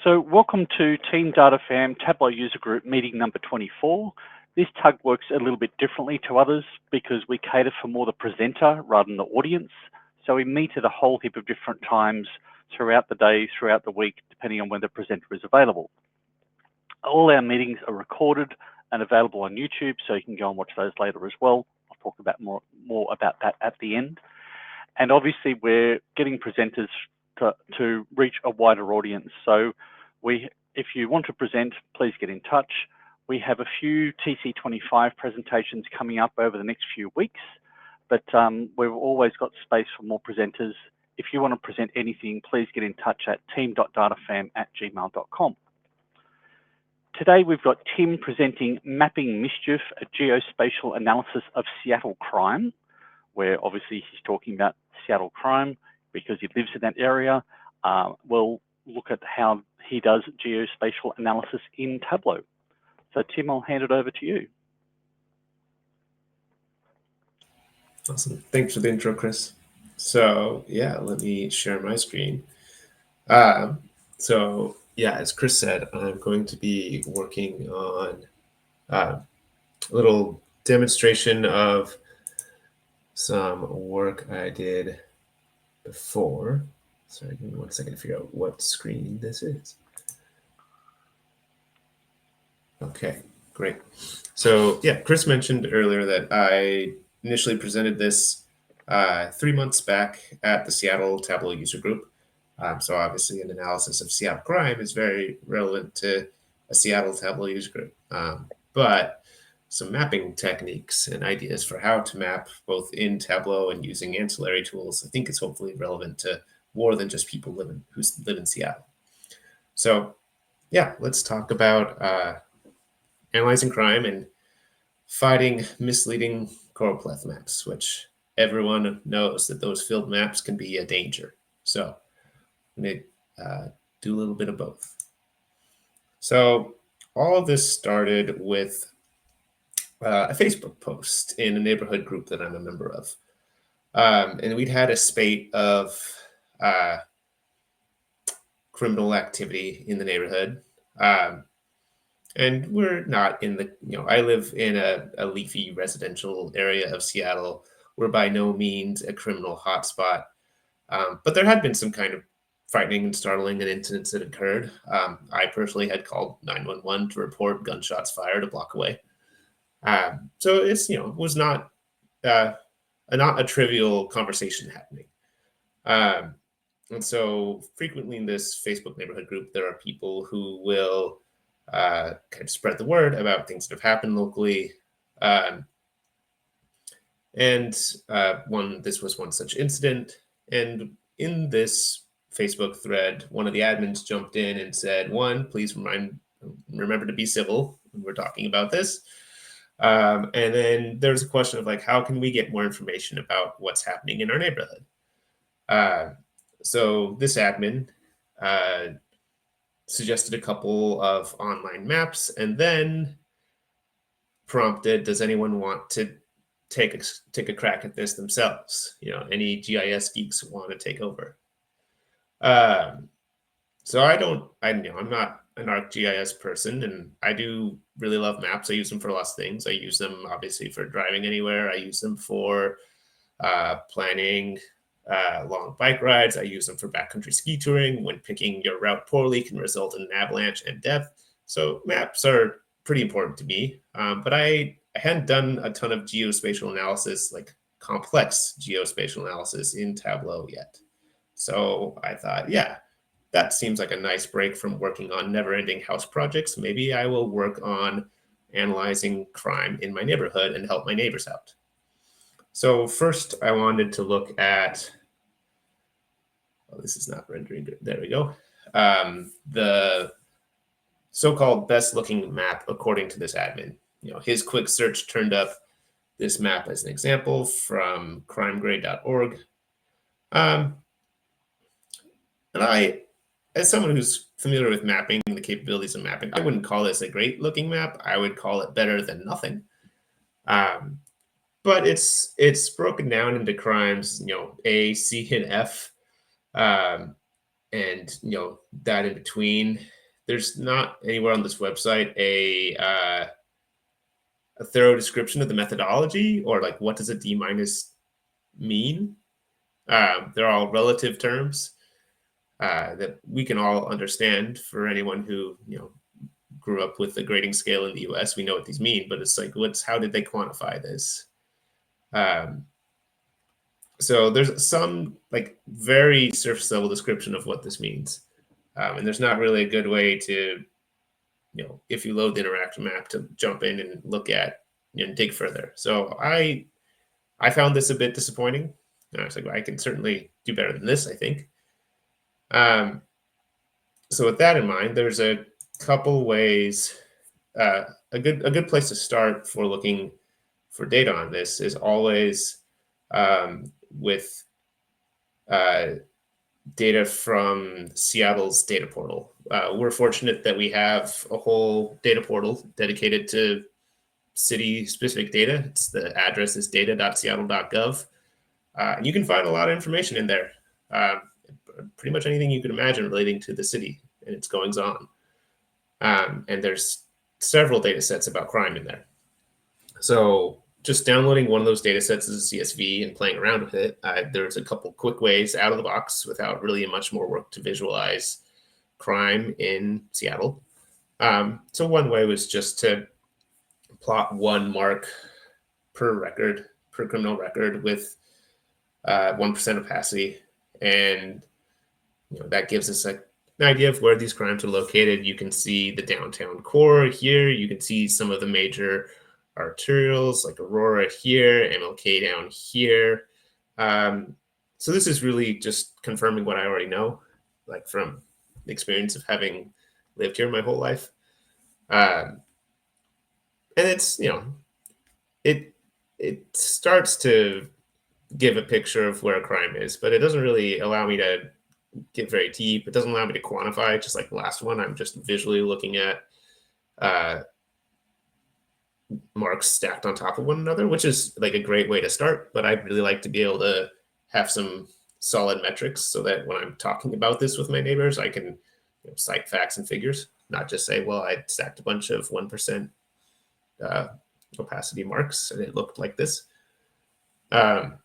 So welcome to Team DataFam Tableau User Group meeting number 24. This tug works a little bit differently to others because we cater for more the presenter rather than the audience. So we meet at a whole heap of different times throughout the day, throughout the week, depending on when the presenter is available. All our meetings are recorded and available on YouTube, so you can go and watch those later as well. I'll talk about more about that at the end. And obviously we're getting presenters to reach a wider audience. So if you want to present, please get in touch. We have a few TC25 presentations coming up over the next few weeks, but we've always got space for more presenters. If you want to present anything, please get in touch at team.datafam@gmail.com. Today we've got Tim presenting Mapping Mischief, a geospatial analysis of Seattle crime, where obviously he's talking about Seattle crime because he lives in that area. We'll look at how he does geospatial analysis in Tableau. So Tim, I'll hand it over to you. Awesome. Thanks for the intro, Chris. So yeah, let me share my screen. So yeah, as Chris said, I'm going to be working on a little demonstration of some work I did before. Sorry, give me 1 second to figure out what screen this is. Okay, great. So yeah, Chris mentioned earlier that I initially presented this 3 months back at the Seattle Tableau User Group. So obviously an analysis of Seattle crime is very relevant to a Seattle Tableau User Group. But some mapping techniques and ideas for how to map both in Tableau and using ancillary tools, I think is hopefully relevant to more than just people who live in Seattle. So yeah, let's talk about analyzing crime and fighting misleading choropleth maps, which everyone knows that those field maps can be a danger. So I'm going to do a little bit of both. So all of this started with a Facebook post in a neighborhood group that I'm a member of. And we'd had a spate of criminal activity in the neighborhood. And we're not in the, I live in a leafy residential area of Seattle. We're by no means a criminal hotspot. But there had been some kind of frightening and startling incidents that occurred. I personally had called 911 to report gunshots fired a block away. So it's, was not a trivial conversation happening. And so frequently in this Facebook neighborhood group, there are people who will kind of spread the word about things that have happened locally. This was one such incident. And in this Facebook thread, one of the admins jumped in and said, one, please remember to be civil when we're talking about this. And then there's a question of how can we get more information about what's happening in our neighborhood? So this admin suggested a couple of online maps and then prompted, does anyone want to take a crack at this themselves? Any GIS geeks want to take over? So I'm not an ArcGIS person, and I do really love maps. I use them for lots of things. I use them obviously for driving anywhere. I use them for planning long bike rides. I use them for backcountry ski touring when picking your route poorly can result in an avalanche and death. So maps are pretty important to me, but I hadn't done a ton of geospatial analysis, like complex geospatial analysis in Tableau yet. So I thought, yeah, that seems like a nice break from working on never-ending house projects. Maybe I will work on analyzing crime in my neighborhood and help my neighbors out. So first I wanted to look at, this is not rendering good. There we go. The so-called best looking map according to this admin. His quick search turned up this map as an example from crimegrade.org. And I, as someone who's familiar with mapping, the capabilities of mapping, I wouldn't call this a great looking map. I would call it better than nothing. But it's broken down into crimes, A, C, and F. and that in between. There's not anywhere on this website a thorough description of the methodology, or like what does a D- mean. They're all relative terms that we can all understand. For anyone who grew up with the grading scale in the US, we know what these mean, but it's like, how did they quantify this? So there's some like very surface level description of what this means. And there's not really a good way to, if you load the interaction map, to jump in and look at and dig further. So I found this a bit disappointing. I was like, well, I can certainly do better than this, I think. So with that in mind, there's a couple ways. A good place to start for looking for data on this is always with data from Seattle's data portal. We're fortunate that we have a whole data portal dedicated to city-specific data. The address is data.seattle.gov. And you can find a lot of information in there. Pretty much anything you can imagine relating to the city and its goings-on. And there's several data sets about crime in there. So just downloading one of those data sets as a CSV and playing around with it, there's a couple quick ways out of the box without really much more work to visualize crime in Seattle. So one way was just to plot one mark per criminal record with 1% opacity. And that gives us an idea of where these crimes are located. You can see the downtown core here. You can see some of the major arterials like Aurora here, MLK down here. So this is really just confirming what I already know, like from the experience of having lived here my whole life. And it's, it starts to give a picture of where a crime is, but it doesn't really allow me to get very deep. It doesn't allow me to quantify, just like the last one. I'm just visually looking at marks stacked on top of one another, which is like a great way to start. But I'd really like to be able to have some solid metrics so that when I'm talking about this with my neighbors, I can cite facts and figures, not just say, well, I stacked a bunch of 1% opacity marks and it looked like this. Another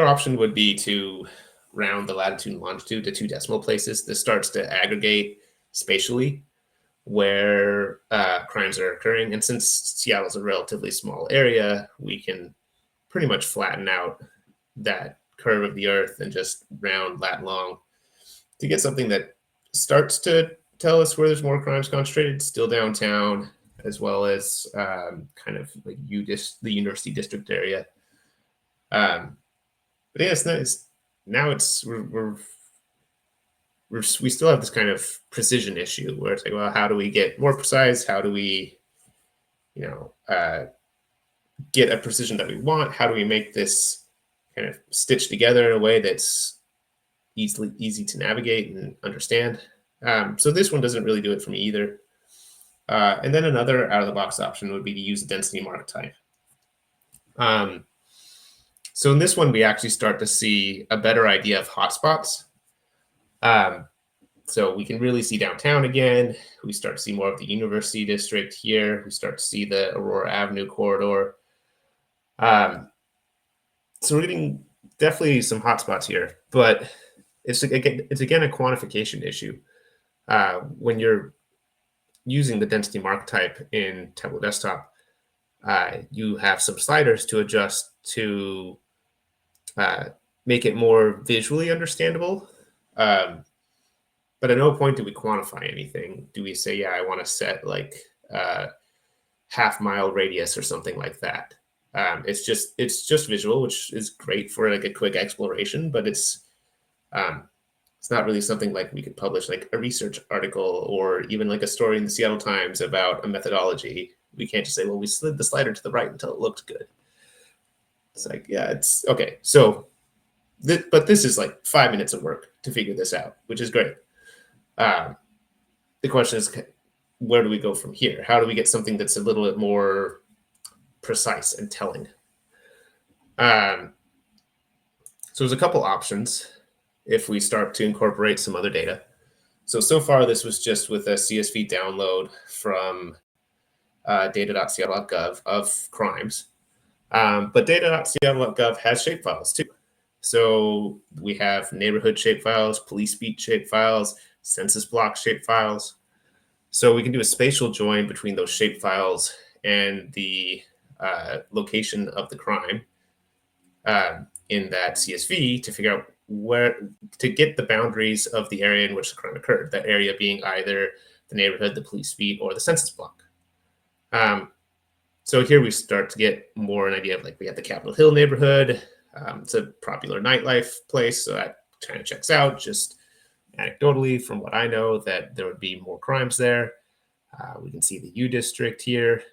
option would be to round the latitude and longitude to 2 decimal places. This starts to aggregate spatially where crimes are occurring. And since Seattle's a relatively small area, we can pretty much flatten out that curve of the earth and just round lat long to get something that starts to tell us where there's more crimes concentrated, still downtown, as well as kind of like the University District area. But yeah, we still have this kind of precision issue where it's like, well, how do we get more precise? How do we, get a precision that we want? How do we make this kind of stitch together in a way that's easy to navigate and understand? So this one doesn't really do it for me either. And then another out-of-the-box option would be to use a density mark type. So in this one, we actually start to see a better idea of hotspots. So we can really see downtown again. We start to see more of the University District here. We start to see the Aurora Avenue corridor. So we're getting definitely some hotspots here, but it's again a quantification issue. When you're using the density mark type in Tableau Desktop, you have some sliders to adjust to make it more visually understandable. But at no point do we quantify anything. Do we say, yeah, I want to set like half-mile radius or something like that? It's just visual, which is great for like a quick exploration, but it's not really something like we could publish like a research article or even like a story in the Seattle Times about a methodology. We can't just say, well, we slid the slider to the right until it looked good. It's like, yeah, it's okay. So, but this is like 5 minutes of work to figure this out, which is great. The question is, where do we go from here? How do we get something that's a little bit more precise and telling? So there's a couple options. if we start to incorporate some other data. So far, this was just with a CSV download from data.seattle.gov of crimes. But data.seattle.gov has shapefiles too. So we have neighborhood shapefiles, police beat shapefiles, census block shapefiles. So we can do a spatial join between those shapefiles and the location of the crime in that CSV to figure out where to get the boundaries of the area in which the crime occurred, that area being either the neighborhood, the police beat, or the census block. So here we start to get more an idea of, like, we have the Capitol Hill neighborhood. It's a popular nightlife place, so that kind of checks out. Just anecdotally, from what I know, that there would be more crimes there. We can see the U district here.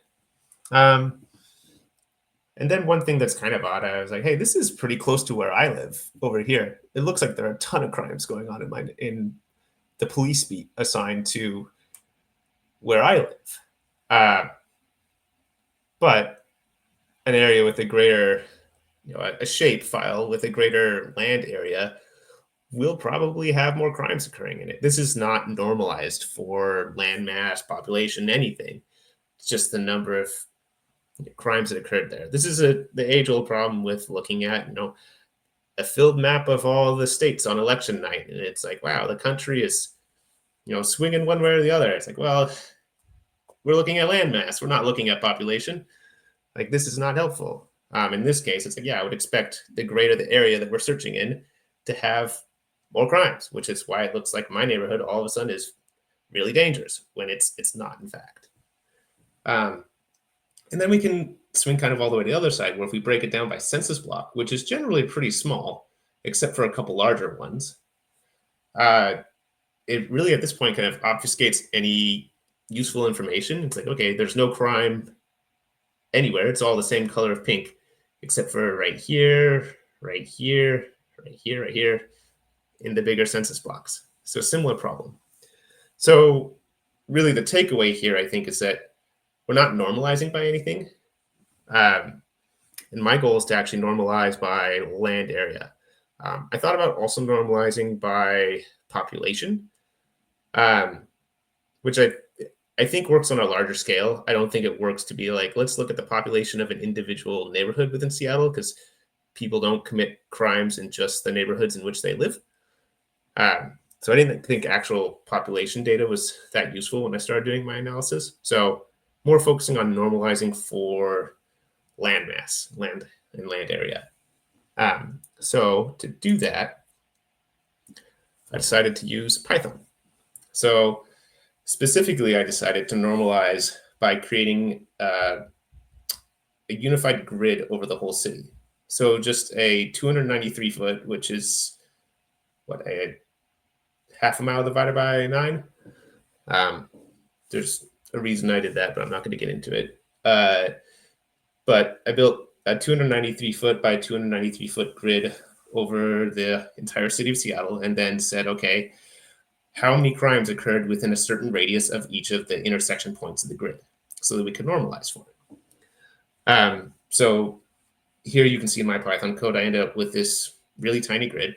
And then one thing that's kind of odd, I was like, hey, this is pretty close to where I live over here. It looks like there are a ton of crimes going on in the police beat assigned to where I live. But an area with a greater, a shape file with a greater land area will probably have more crimes occurring in it. This is not normalized for land mass, population, anything. It's just the number of crimes that occurred there. This is the age-old problem with looking at, a filled map of all the states on election night. And it's like, wow, the country is, swinging one way or the other. It's like, well, we're looking at land mass. We're not looking at population. Like, this is not helpful. In this case, it's like, yeah, I would expect the greater the area that we're searching in to have more crimes, which is why it looks like my neighborhood all of a sudden is really dangerous when it's not, in fact. And then we can swing kind of all the way to the other side, where if we break it down by census block, which is generally pretty small, except for a couple larger ones, it really at this point kind of obfuscates any useful information. It's like, okay, there's no crime anywhere. It's all the same color of pink, except for right here, right here, right here, right here, in the bigger census blocks. So similar problem. So really the takeaway here, I think, is that we're not normalizing by anything. And my goal is to actually normalize by land area. I thought about also normalizing by population, which I think works on a larger scale. I don't think it works to be like, let's look at the population of an individual neighborhood within Seattle, because people don't commit crimes in just the neighborhoods in which they live. So I didn't think actual population data was that useful when I started doing my analysis. So more focusing on normalizing for land mass, land area. So to do that, I decided to use Python. So specifically, I decided to normalize by creating a unified grid over the whole city. So just a 293 foot, which is what, a half a mile divided by 9. There's a reason I did that, but I'm not going to get into it. But I built a 293 foot by 293 foot grid over the entire city of Seattle, and then said, okay, how many crimes occurred within a certain radius of each of the intersection points of the grid, so that we could normalize for it. So here you can see in my Python code, I ended up with this really tiny grid,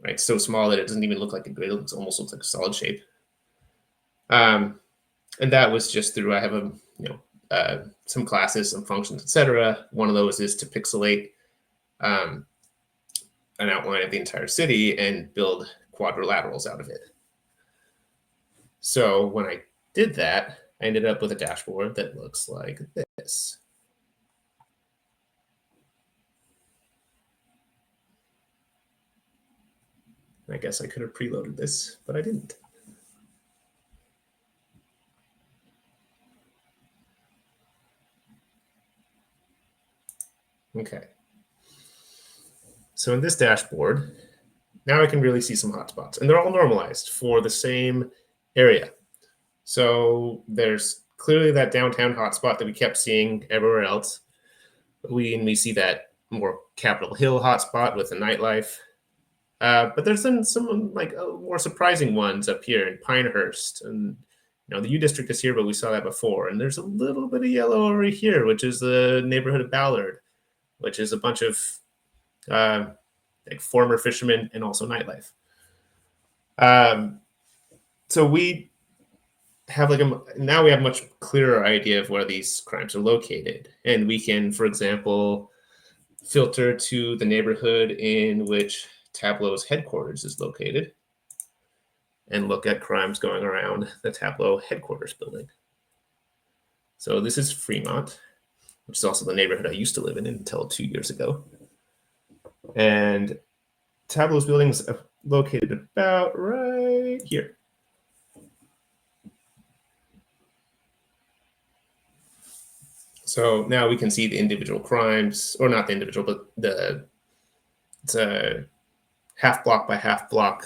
right? So small that it doesn't even look like a grid. It almost looks like a solid shape. And that was just through, I have some classes, some functions, etc. One of those is to pixelate an outline of the entire city and build quadrilaterals out of it. So when I did that, I ended up with a dashboard that looks like this. I guess I could have preloaded this, but I didn't. Okay. So in this dashboard, now I can really see some hotspots, and they're all normalized for the same area. So there's clearly that downtown hotspot that we kept seeing everywhere else. We see that more Capitol Hill hotspot with the nightlife. But there's then some more surprising ones up here in Pinehurst, and the U district is here, but we saw that before. And there's a little bit of yellow over here, which is the neighborhood of Ballard, which is a bunch of like former fishermen and also nightlife. So we have now we have a much clearer idea of where these crimes are located. And we can, for example, filter to the neighborhood in which Tableau's headquarters is located and look at crimes going around the Tableau headquarters building. So this is Fremont, which is also the neighborhood I used to live in until 2 years ago. And Tableau's buildings are located about right here. So now we can see the individual crimes, or not the individual, but it's a half block by half block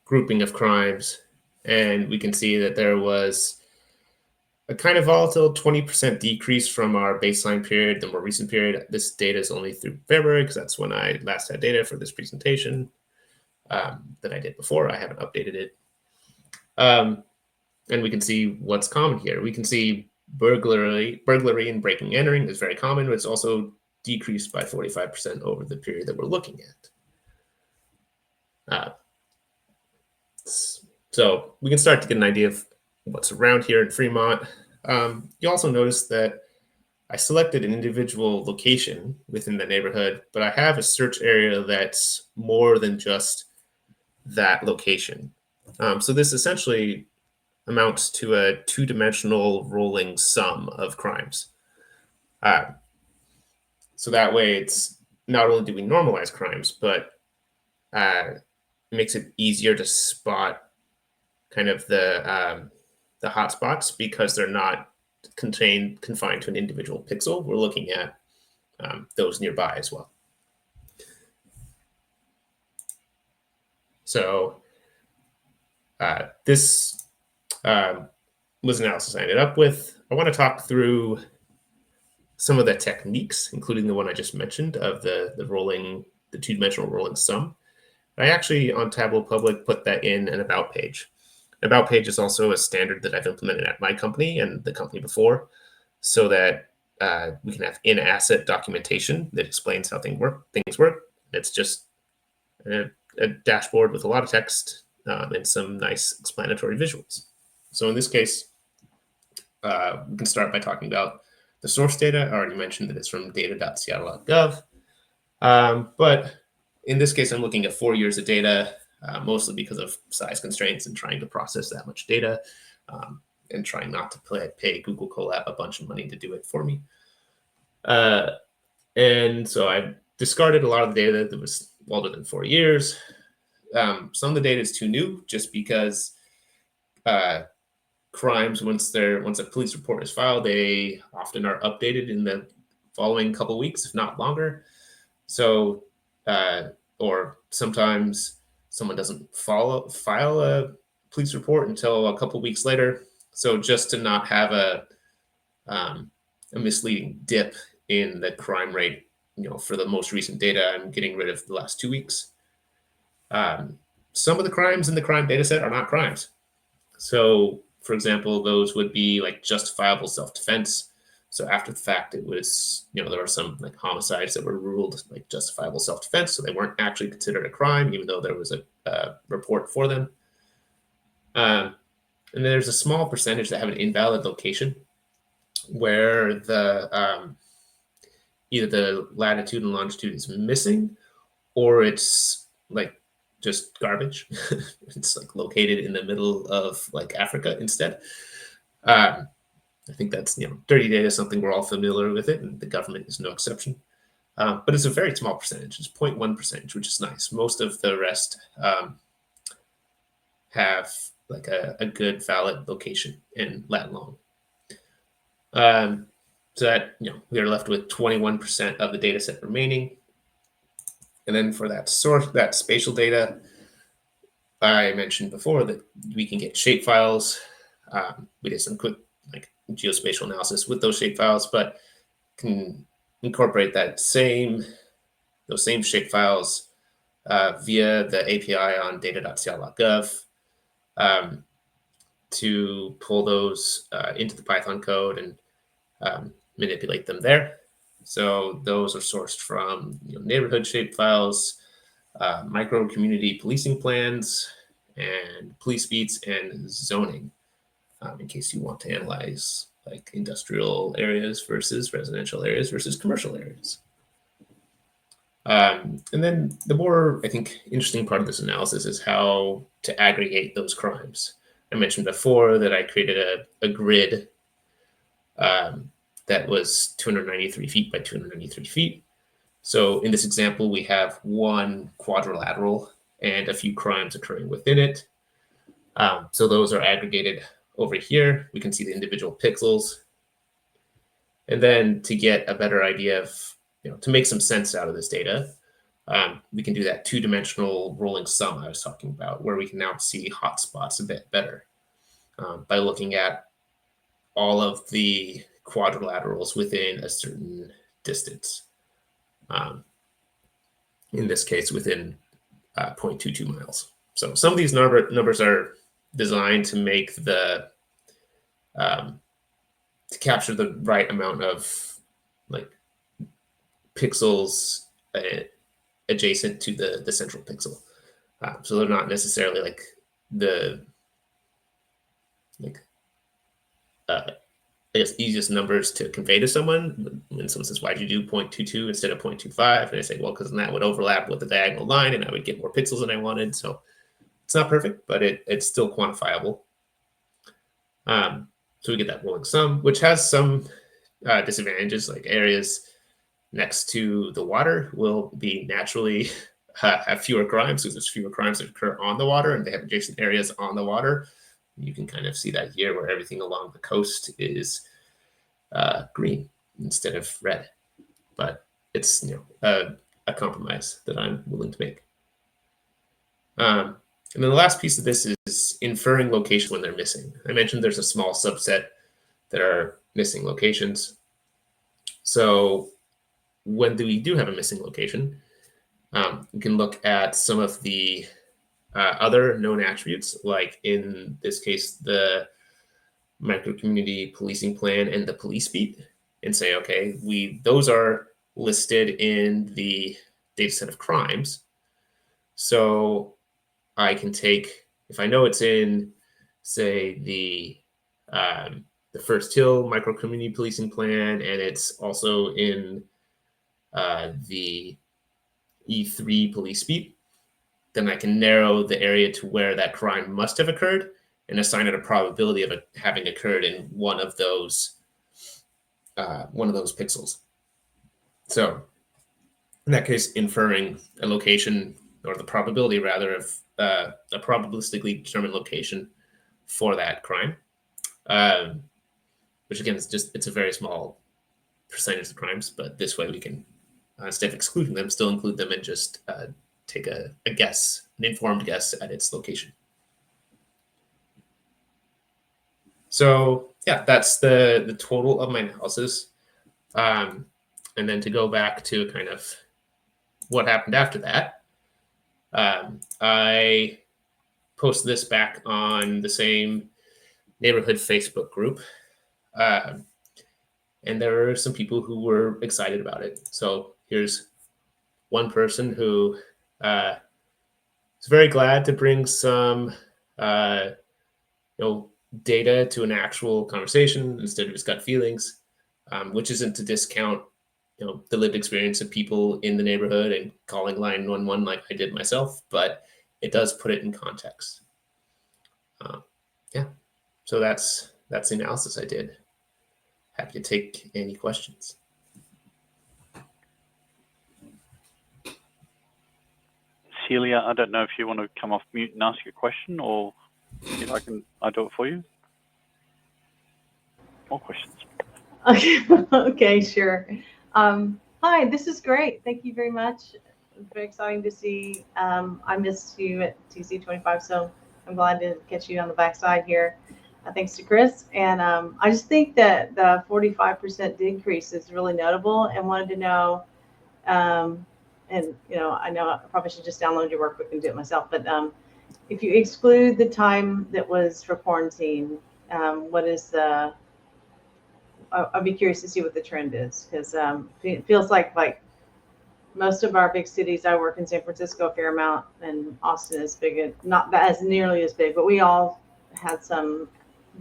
grouping of crimes. And we can see that there was a kind of volatile 20% decrease from our baseline period, the more recent period. This data is only through February because that's when I last had data for this presentation that I did before. I haven't updated it. And we can see what's common here. We can see burglary and breaking and entering is very common, but it's also decreased by 45% over the period that we're looking at. So we can start to get an idea of what's around here in Fremont. You also notice that I selected an individual location within the neighborhood, but I have a search area that's more than just that location. So this essentially amounts to a two-dimensional rolling sum of crimes. So that way, it's not only do we normalize crimes, but it makes it easier to spot kind of the hotspots because they're not confined to an individual pixel. We're looking at those nearby as well. So this was analysis I ended up with. I want to talk through some of the techniques, including the one I just mentioned of the two-dimensional rolling sum. I actually, on Tableau Public, put that in an about page. An about page is also a standard that I've implemented at my company and the company before, so that we can have in-asset documentation that explains how things work. It's just a dashboard with a lot of text and some nice explanatory visuals. So in this case, we can start by talking about the source data. I already mentioned that it's from data.seattle.gov. But in this case, I'm looking at 4 years of data, mostly because of size constraints and trying to process that much data and trying not to pay Google Colab a bunch of money to do it for me. And so I discarded a lot of the data that was older than 4 years. Some of the data is too new just because crimes, once a police report is filed, they often are updated in the following couple weeks, if not longer. So, or sometimes someone doesn't file a police report until a couple weeks later. So just to not have a misleading dip in the crime rate, for the most recent data, I'm getting rid of the last 2 weeks. Some of the crimes in the crime data set are not crimes. So, for example, those would be like justifiable self-defense. So after the fact, it was, there were some like homicides that were ruled like justifiable self-defense. So they weren't actually considered a crime, even though there was a report for them. And then there's a small percentage that have an invalid location where the either the latitude and longitude is missing or it's like just garbage. It's like located in the middle of like Africa instead. I think that's, dirty data, something we're all familiar with it, and the government is no exception. But it's a very small percentage. It's 0.1%, which is nice. Most of the rest have like a good valid location in lat long. So that, we are left with 21% of the data set remaining. And then for that spatial data, I mentioned before that we can get shapefiles. We did some quick geospatial analysis with those shapefiles, but can incorporate those same shapefiles via the API on data.seattle.gov to pull those into the Python code and manipulate them there. So those are sourced from neighborhood shape files, micro community policing plans, and police beats and zoning, in case you want to analyze like industrial areas versus residential areas versus commercial areas. And then the more, I think, interesting part of this analysis is how to aggregate those crimes. I mentioned before that I created a grid that was 293 feet by 293 feet. So in this example, we have one quadrilateral and a few crimes occurring within it. So those are aggregated over here. We can see the individual pixels. And then to get a better idea of, to make some sense out of this data, we can do that two-dimensional rolling sum I was talking about, where we can now see hotspots a bit better by looking at all of the quadrilaterals within a certain distance. In this case, within 0.22 miles. So some of these numbers are designed to make the to capture the right amount of like pixels adjacent to the central pixel. So they're not necessarily like the I guess easiest numbers to convey to someone. When someone says, "Why'd you do 0.22 instead of 0.25?" and I say, "Well, because then that would overlap with the diagonal line, and I would get more pixels than I wanted." So it's not perfect, but it's still quantifiable. So we get that rolling sum, which has some disadvantages, like areas next to the water will be naturally have fewer crimes because there's fewer crimes that occur on the water, and they have adjacent areas on the water. You can kind of see that here, where everything along the coast is green instead of red. But it's a compromise that I'm willing to make. And then the last piece of this is inferring location when they're missing. I mentioned there's a small subset that are missing locations. So when we do have a missing location, we can look at some of the other known attributes, like in this case, the micro-community policing plan and the police beat, and say, okay, those are listed in the data set of crimes. So I can take, if I know it's in, say, the First Hill micro-community policing plan, and it's also in the E3 police beat, then I can narrow the area to where that crime must have occurred and assign it a probability of it having occurred in one of those pixels. So in that case, inferring a location, or the probability rather, of a probabilistically determined location for that crime, which again is it's a very small percentage of crimes, but this way we can, instead of excluding them, still include them and just take a guess, an informed guess at its location. So yeah, that's the total of my analysis. And then to go back to kind of what happened after that, I posted this back on the same neighborhood Facebook group. And there were some people who were excited about it. So here's one person who is very glad to bring some data to an actual conversation instead of his gut feelings, which isn't to discount the lived experience of people in the neighborhood and calling 911 like I did myself, but it does put it in context. Yeah, so that's the analysis I did. Happy to take any questions. Celia, I don't know if you want to come off mute and ask your question, or if I do it for you. More questions. Okay, sure. Hi, this is great. Thank you very much. It's very exciting to see. I missed you at TC25, so I'm glad to catch you on the backside here. Thanks to Chris. And I just think that the 45% decrease is really notable, and wanted to know, and I know I probably should just download your workbook and do it myself, but if you exclude the time that was for quarantine, what is the I'll be curious to see what the trend is, because it feels like most of our big cities. I work in San Francisco a fair amount, and Austin is big, not that as nearly as big, but we all had some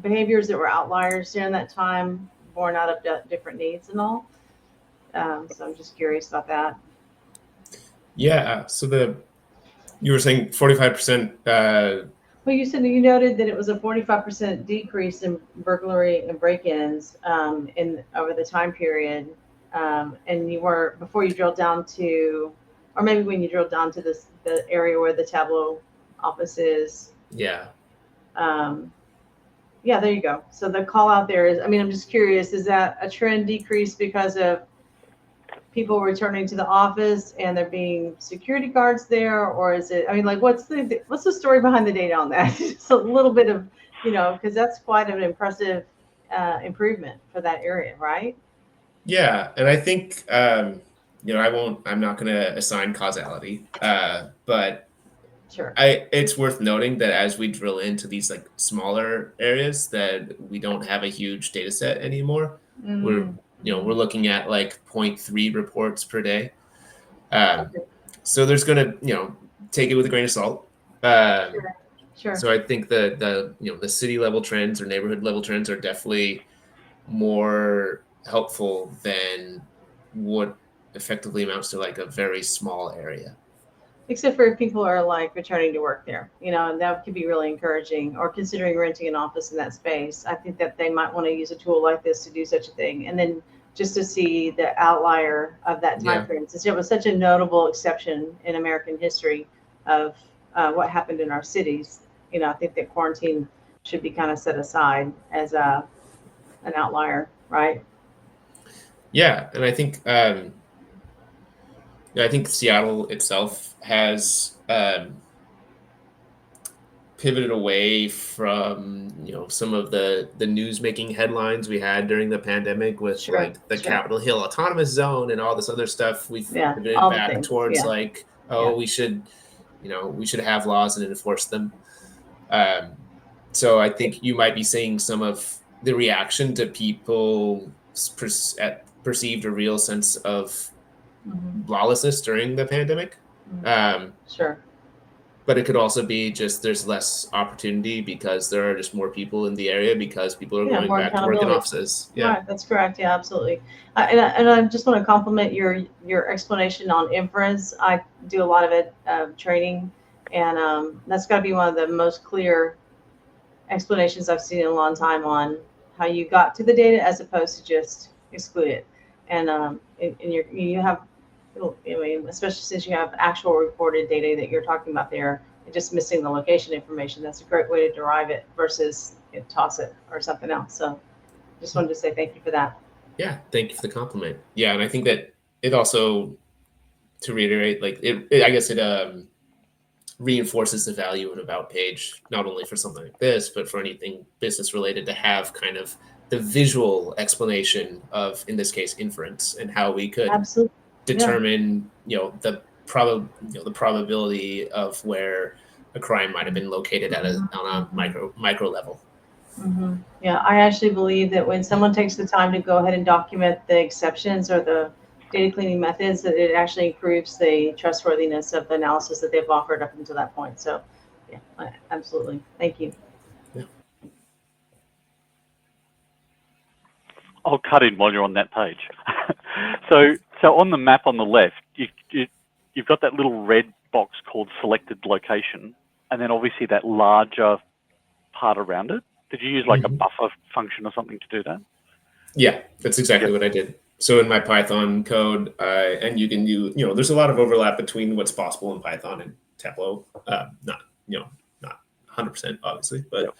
behaviors that were outliers during that time, born out of different needs and all. So I'm just curious about that. Yeah. So you were saying 45%. Well, you said you noted that it was a 45% decrease in burglary and break-ins in over the time period, and you were before you drilled down to, or maybe when you drilled down to the area where the Tableau office is. Yeah. Yeah, there you go. So the call out there is, I mean, I'm just curious, is that a trend decrease because of people returning to the office and there being security guards there, or is it, I mean, like, what's the story behind the data on that? Just a little bit of, because that's quite an impressive improvement for that area, right? Yeah. And I think, I'm not going to assign causality, but Sure. it's worth noting that as we drill into these like smaller areas, that we don't have a huge data set anymore. We're looking at like 0.3 reports per day. Okay. So there's going to, take it with a grain of salt. Sure. So I think the city level trends or neighborhood level trends are definitely more helpful than what effectively amounts to like a very small area. Except for if people are like returning to work there, and that could be really encouraging, or considering renting an office in that space. I think that they might want to use a tool like this to do such a thing. And then just to see the outlier of that time frame, since it was such a notable exception in American history of what happened in our cities, I think that quarantine should be kind of set aside as an outlier, right? Yeah. And I think, Seattle itself has pivoted away from some of the news making headlines we had during the pandemic with like the Capitol Hill Autonomous Zone and all this other stuff. We've pivoted back towards we should have laws and enforce them. So I think you might be seeing some of the reaction to people perceived a real sense of lawlessness during the pandemic. Sure. But it could also be just there's less opportunity because there are just more people in the area because people are going back to work in offices. Yeah, right, that's correct. Yeah, absolutely. And I just want to compliment your explanation on inference. I do a lot of it training, and that's got to be one of the most clear explanations I've seen in a long time on how you got to the data as opposed to just exclude it. And you have, I mean, especially since you have actual reported data that you're talking about there, and just missing the location information. That's a great way to derive it versus toss it or something else. So just wanted to say thank you for that. Yeah, thank you for the compliment. Yeah, and I think that it also, to reiterate, like I guess it reinforces the value of an about page, not only for something like this, but for anything business related, to have kind of the visual explanation of, in this case, inference and how we could determine, the probability of where a crime might have been located on a micro level. Mm-hmm. Yeah, I actually believe that when someone takes the time to go ahead and document the exceptions or the data cleaning methods, that it actually improves the trustworthiness of the analysis that they've offered up until that point. So, yeah, absolutely. Thank you. Yeah. I'll cut in while you're on that page. So on the map on the left, you've got that little red box called selected location, and then obviously that larger part around it. Did you use like a buffer function or something to do that? Yeah, that's exactly what I did. So in my Python code, and you can do, there's a lot of overlap between what's possible in Python and Tableau. Not 100% obviously, but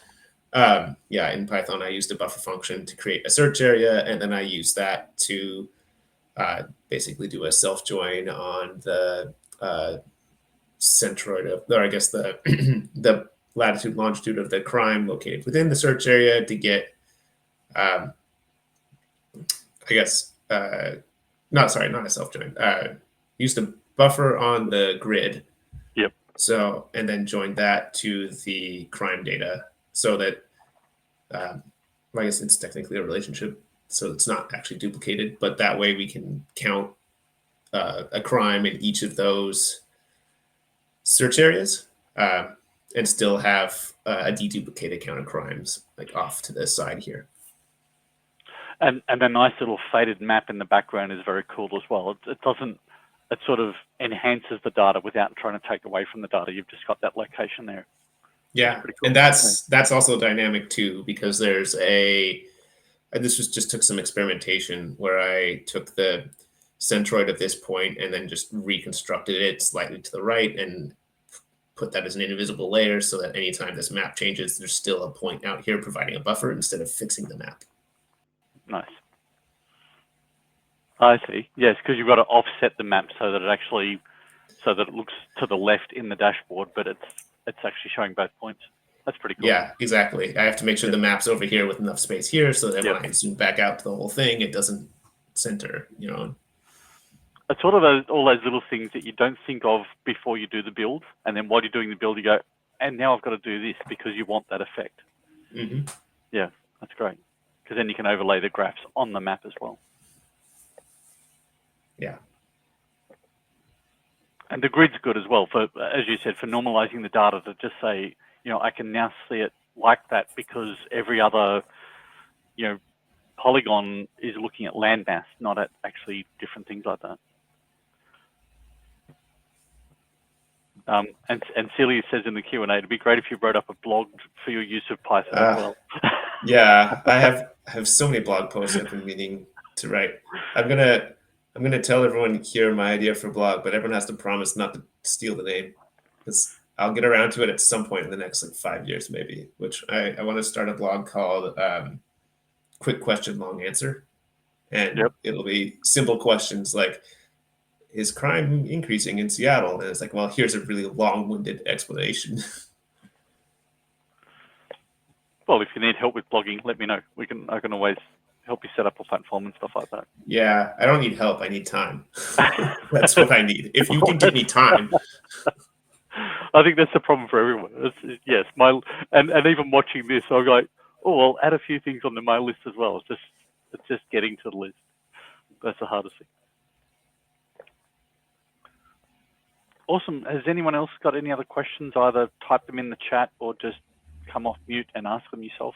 in Python, I used a buffer function to create a search area, and then I used that to basically do a self join on the centroid of, or I guess the the latitude longitude of the crime located within the search area to get, not a self join. Used a buffer on the grid. Yep. So, and then joined that to the crime data so that, I guess it's technically a relationship so it's not actually duplicated. But that way we can count a crime in each of those search areas, and still have a deduplicated count of crimes like off to the side here. And a nice little faded map in the background is very cool as well. It sort of enhances the data without trying to take away from the data. You've just got that location there. Yeah, Pretty cool. and that's also dynamic too, because there's just took some experimentation where I took the centroid at this point and then just reconstructed it slightly to the right and put that as an invisible layer so that anytime this map changes, there's still a point out here providing a buffer instead of fixing the map. Nice. I see. Yes, because you've got to offset the map so that it looks to the left in the dashboard, but it's actually showing both points. That's pretty cool. Yeah, exactly. I have to make sure the map's over here with enough space here so that when I zoom back out to the whole thing, it doesn't center, It's sort of all those little things that you don't think of before you do the build, and then while you're doing the build, you go, and now I've got to do this because you want that effect. Mm-hmm. Yeah, that's great. Because then you can overlay the graphs on the map as well. Yeah. And the grid's good as well for, as you said, for normalizing the data to just say, I can now see it like that because every other, polygon is looking at landmass, not at actually different things like that. And Celia says in the Q&A, it'd be great if you wrote up a blog for your use of Python as well. Yeah, I have so many blog posts I've been meaning to write. I'm gonna tell everyone here my idea for a blog, but everyone has to promise not to steal the name, because I'll get around to it at some point in the next 5 years maybe. Which I want to start a blog called Quick Question, Long Answer, and it'll be simple questions like, is crime increasing in Seattle? And it's like, well, here's a really long-winded explanation. Well, if you need help with blogging, let me know. I can always help you set up a platform and stuff like that. Yeah, I don't need help. I need time. That's what I need. If you can give me time. I think that's the problem for everyone. Yes, and even watching this, I'm like, oh, I'll add a few things onto my list as well. It's just getting to the list. That's the hardest thing. Awesome. Has anyone else got any other questions? Either type them in the chat or just come off mute and ask them yourself.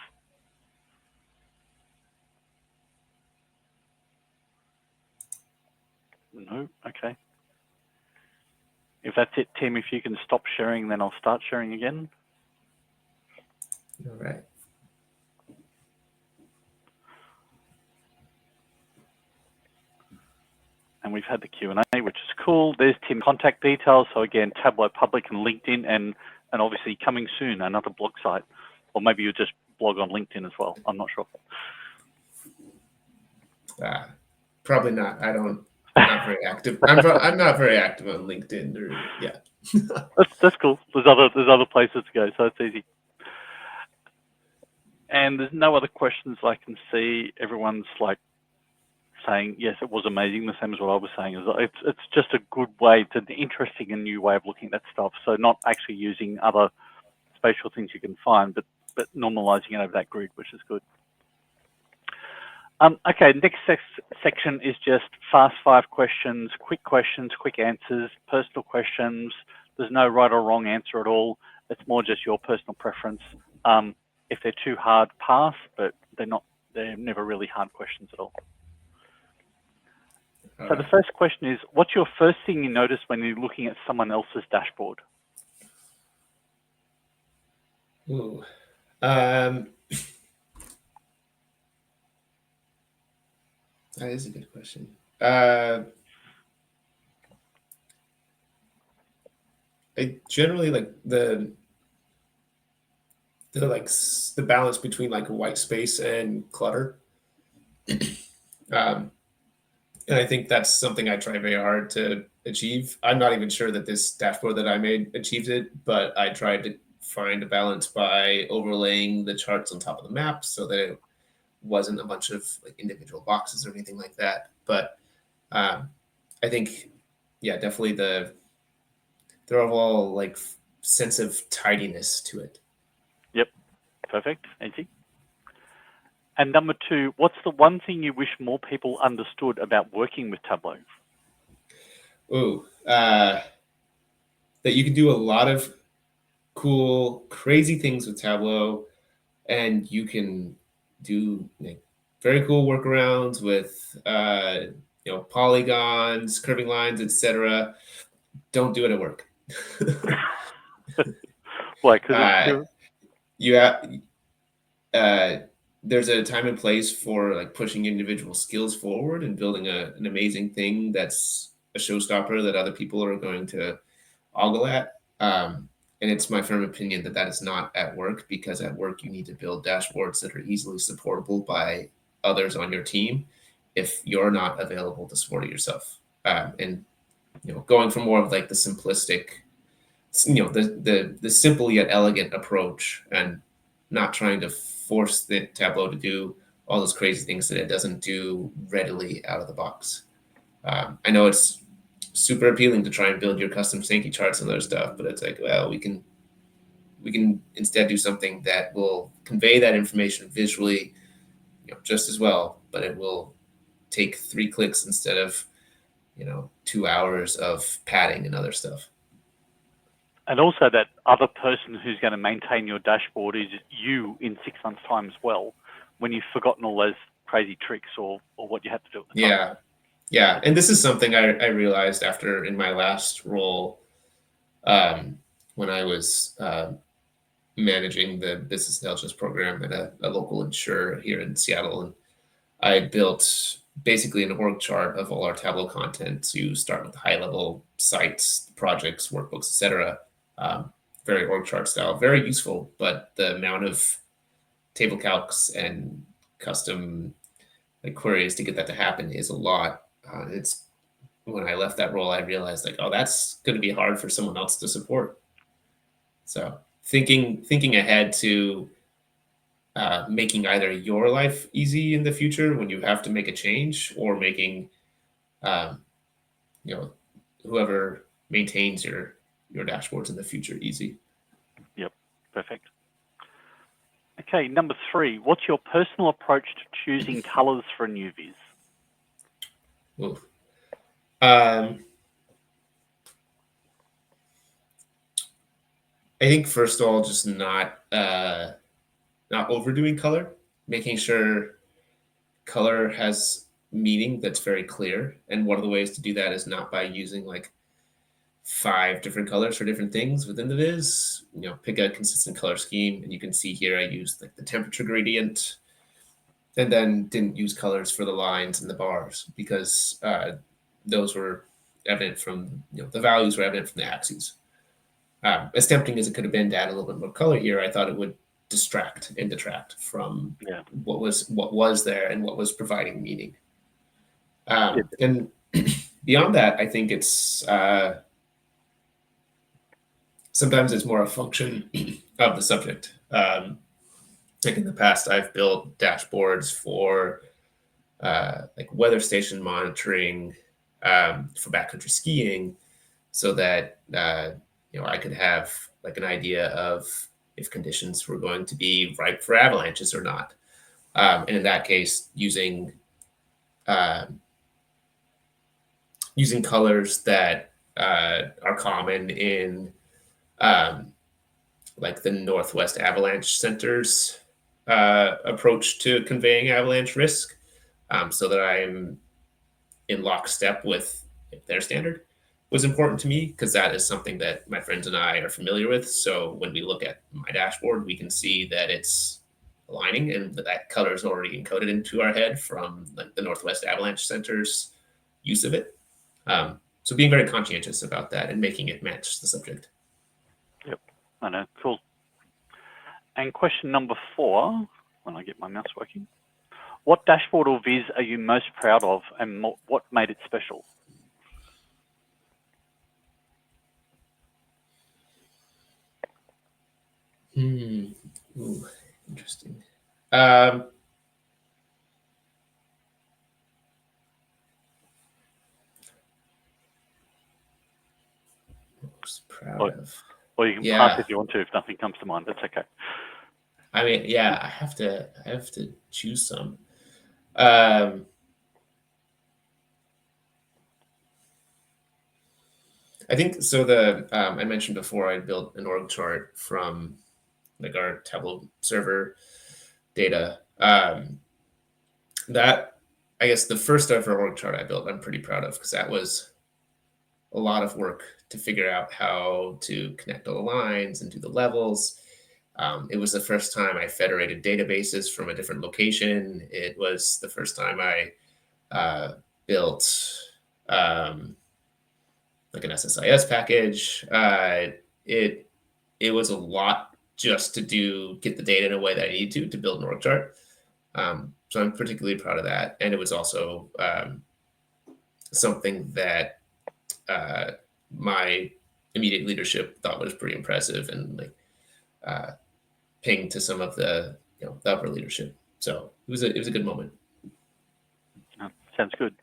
No? Okay. If that's it, Tim, if you can stop sharing, then I'll start sharing again. All right. And we've had the Q&A, which is cool. There's Tim's contact details. So again, Tableau Public and LinkedIn, and obviously coming soon, another blog site. Or maybe you just blog on LinkedIn as well. I'm not sure. Probably not. I'm not very active. I'm not very active on LinkedIn That's cool. There's other places to go, so it's easy. And there's no other questions I can see. Everyone's saying, yes, it was amazing, the same as what I was saying. It's just a good way to, interesting and new way of looking at that stuff. So not actually using other spatial things you can find, but normalizing it over that grid, which is good. Okay, next section is just fast 5 questions, quick answers, personal questions. There's no right or wrong answer at all. It's more just your personal preference. If they're too hard, pass, but they're never really hard questions at all. So the first question is, what's your first thing you notice when you're looking at someone else's dashboard? Ooh. That is a good question. I generally like the balance between white space and clutter. And I think that's something I try very hard to achieve. I'm not even sure that this dashboard that I made achieved it, but I tried to find a balance by overlaying the charts on top of the map so that it wasn't a bunch of individual boxes or anything like that. But I think, yeah, definitely the overall sense of tidiness to it. Yep, perfect. Easy. And number 2, what's the one thing you wish more people understood about working with Tableau? Oh, that you can do a lot of cool, crazy things with Tableau, and you can do like very cool workarounds with polygons, curving lines, etc. Don't do it at work. Why? Because it's too... You have, there's a time and place for like pushing individual skills forward and building an amazing thing that's a showstopper that other people are going to ogle at. And it's my firm opinion that that is not at work, because at work you need to build dashboards that are easily supportable by others on your team if you're not available to support it yourself. And going from more of like the simplistic, the simple yet elegant approach, and not trying to force the Tableau to do all those crazy things that it doesn't do readily out of the box. I know it's super appealing to try and build your custom Sankey charts and other stuff, but it's like, well, we can instead do something that will convey that information visually, just as well, but it will take 3 clicks instead of 2 hours of padding and other stuff. And also that other person who's going to maintain your dashboard is you in 6 months' time as well, when you've forgotten all those crazy tricks or what you had to do at the time. Yeah. And this is something I realized after in my last role, when I was managing the business intelligence program at a local insurer here in Seattle. And I built basically an org chart of all our Tableau content to start with high level sites, projects, workbooks, etc. Very org chart style, very useful, but the amount of table calcs and custom queries to get that to happen is a lot. It's when I left that role, I realized that's going to be hard for someone else to support. So thinking ahead to making either your life easy in the future when you have to make a change, or making whoever maintains your dashboards in the future easy. Yep, perfect. Okay, number 3, what's your personal approach to choosing colors for a new viz? I think first of all, just not overdoing color, making sure color has meaning that's very clear. And one of the ways to do that is not by using 5 different colors for different things within the viz. Pick a consistent color scheme. And you can see here I used the temperature gradient, and then didn't use colors for the lines and the bars, because those were evident from, the values were evident from the axes. As tempting as it could have been to add a little bit more color here, I thought it would distract and detract from what was there and what was providing meaning. And beyond that, I think it's sometimes it's more a function of the subject. In the past, I've built dashboards for weather station monitoring for backcountry skiing, so that I could have an idea of if conditions were going to be ripe for avalanches or not. And in that case, using colors that are common in the Northwest Avalanche Center's approach to conveying avalanche risk, so that I'm in lockstep with their standard, was important to me, because that is something that my friends and I are familiar with. So when we look at my dashboard, we can see that it's aligning, and that color is already encoded into our head from the Northwest Avalanche Center's use of it. So being very conscientious about that and making it match the subject. Yep, I know, cool. And question number 4, when I get my mouse working. What dashboard or viz are you most proud of, and what made it special? Ooh, interesting. Most proud of. Or you can pass if you want to, if nothing comes to mind. That's okay. I mean, yeah, I have to choose some. Um, I think so. I mentioned before I built an org chart from like our Tableau server data. That I guess the first ever org chart I built, I'm pretty proud of because that was a lot of work to figure out how to connect all the lines and do the levels. It was the first time I federated databases from a different location. It was the first time I built like an SSIS package. It was a lot just to get the data in a way that I need to build an org chart. So I'm particularly proud of that, and it was also something that uh, my immediate leadership thought was pretty impressive, and like pinged to some of the the upper leadership. So it was a good moment. Sounds good.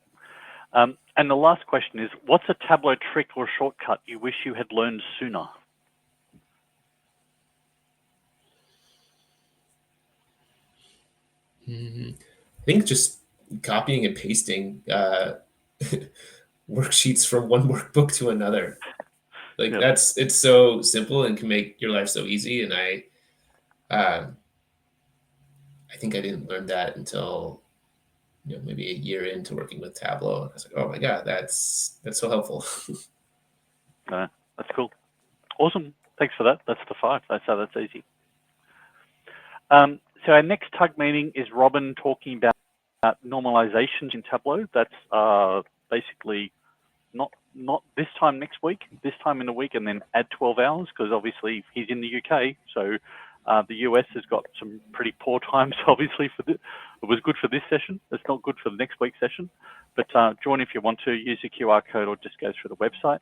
And the last question is, what's a Tableau trick or shortcut you wish you had learned sooner? I think just copying and pasting worksheets from one workbook to another. Like Yep. it's so simple and can make your life so easy. And I think I didn't learn that until maybe a year into working with Tableau. I was like, oh my god, that's so helpful. That's cool. Awesome. Thanks for that. That's the 5. That's easy. So our next tug meeting is Robin talking about normalizations in Tableau. That's basically not this time next week, this time in the week, and then add 12 hours because obviously he's in the UK. So the US has got some pretty poor times, obviously. It was good for this session. It's not good for the next week's session. But join if you want to. Use the QR code or just go through the website.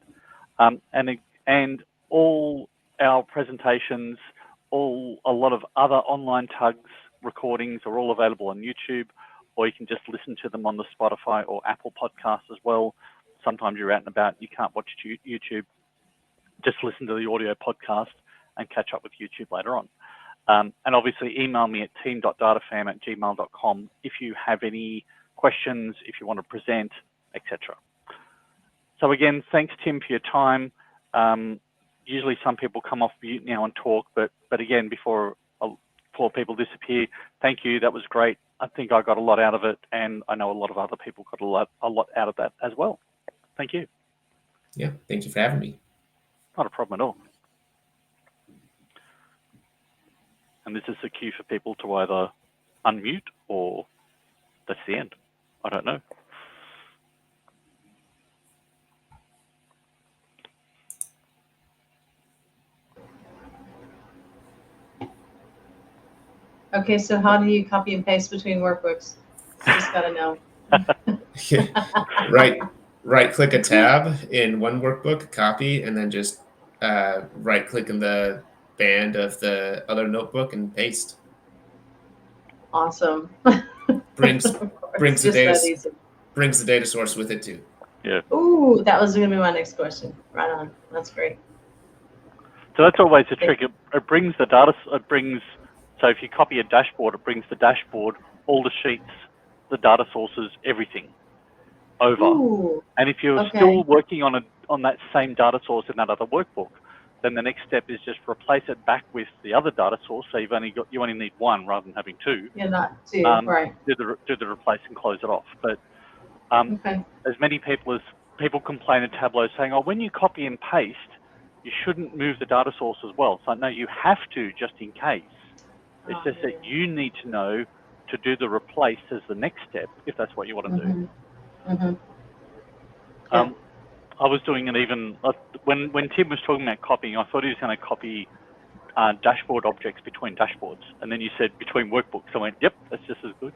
And all our presentations, a lot of other online tugs recordings are all available on YouTube, or you can just listen to them on the Spotify or Apple podcast as well. Sometimes you're out and about, you can't watch YouTube. Just listen to the audio podcast and catch up with YouTube later on. And obviously email me at team.datafam@gmail.com if you have any questions, if you want to present, etc. So again, thanks Tim for your time. Usually some people come off mute now and talk, but again, before people disappear, thank you, that was great. I think I got a lot out of it, and I know a lot of other people got a lot out of that as well. Thank you. Yeah, thank you for having me. Not a problem at all. And this is the cue for people to either unmute or that's the end. I don't know. Okay, so how do you copy and paste between workbooks? Just gotta know. Right click a tab in one workbook, copy, and then just right click in the band of the other notebook and paste. Awesome. Brings the data source with it too. Yeah. Ooh, that was gonna be my next question. Right on. That's great. So that's always a trick. It brings the data. So if you copy a dashboard, it brings the dashboard, all the sheets, the data sources, everything over. Ooh, and if you're still working on that same data source in that other workbook, then the next step is just replace it back with the other data source. So you only need one rather than having two. Yeah, not two, right. Do the replace and close it off. But as many people complain in Tableau saying, oh, when you copy and paste, you shouldn't move the data source as well. So no, you have to just in case. It's just that you need to know to do the replace as the next step if that's what you want to do. Yeah. I was doing it even when Tim was talking about copying. I thought he was going to copy dashboard objects between dashboards, and then you said between workbooks. I went, yep, that's just as good.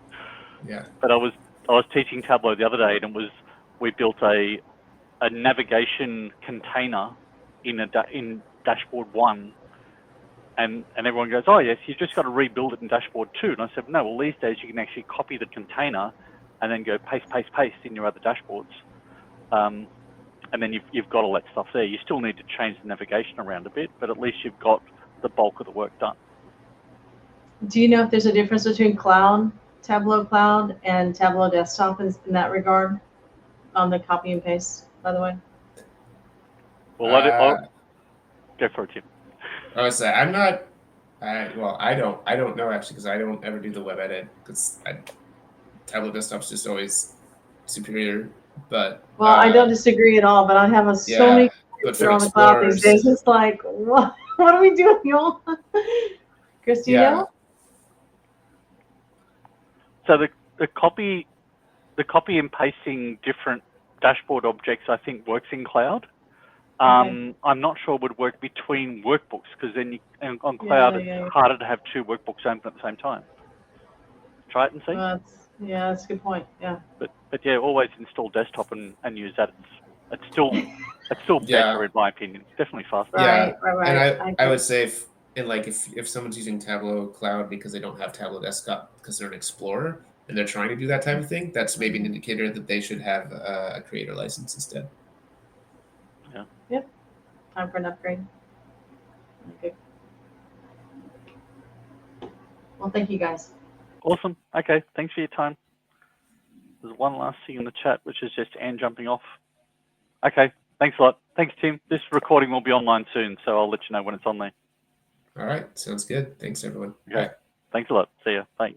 Yeah. But I was teaching Tableau the other day, and we built a navigation container in dashboard 1. And everyone goes, oh, yes, you've just got to rebuild it in dashboard 2. And I said, no, well, these days you can actually copy the container and then go paste, paste, paste in your other dashboards. And then you've got all that stuff there. You still need to change the navigation around a bit, but at least you've got the bulk of the work done. Do you know if there's a difference between Tableau Cloud and Tableau Desktop in that regard on the copy and paste, by the way? Well, go for it, Tim. I would say I'm not. I don't know actually because I don't ever do the web edit because Tableau Desktop's just always superior. But Well, I don't disagree at all, but I have so many but that for are on the cloud these explorers, days. It's like, what are we doing, y'all? Chris, do you know? So the copy and pasting different dashboard objects, I think, works in cloud. Okay. I'm not sure it would work between workbooks because then on cloud it's harder to have two workbooks open at the same time. Try it and see. Well, that's a good point. Yeah. But yeah, always install desktop and use that. It's still better in my opinion. It's definitely faster. Right. And I would say if someone's using Tableau Cloud because they don't have Tableau Desktop because they're an explorer and they're trying to do that type of thing, that's maybe an indicator that they should have a creator license instead. Yeah. Yep. Time for an upgrade. Okay. Well, thank you guys. Awesome. Okay. Thanks for your time. There's one last thing in the chat, which is just Anne jumping off. Okay. Thanks a lot. Thanks, Tim. This recording will be online soon, so I'll let you know when it's on there. All right. Sounds good. Thanks, everyone. Okay. Bye. Thanks a lot. See ya. Bye.